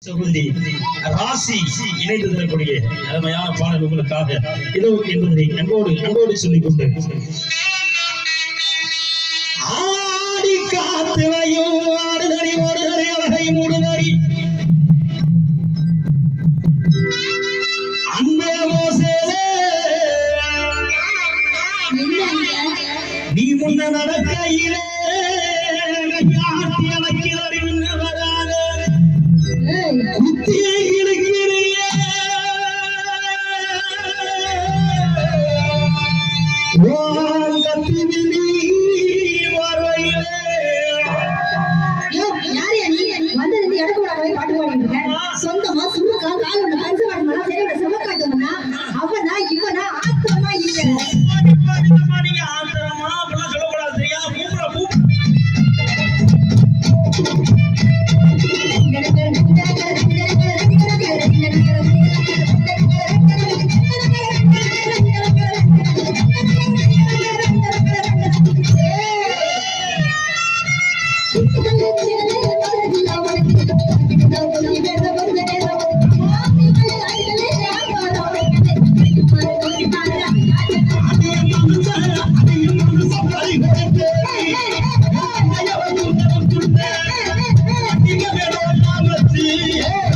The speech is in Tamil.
சகோதரி ராசி இணைந்து தரக்கூடிய அருமையான பாடல் உங்களுக்காக இதோ என்பதை அன்போடு சொல்லிக் கொண்டு ஆடி காத்துவையும் ஆடுதறி ஓடுதறி அழகை மூடுதறி அந்த மோசேலே நீ முன்ன நடக்கையிலே ஆட்டி அழைக்கிறறி வராத குத்தியை இழுக்கிறிய சொந்தமா சும்மா கால் ஒண்ணு கருசு வாடணும் சரி செமக்காட்டணும்னா அவனா இவனா ஆத்திரமா இல்ல ஆத்திரமா அப்படிலாம் சொல்லக்கூடாது சரியா Yeah.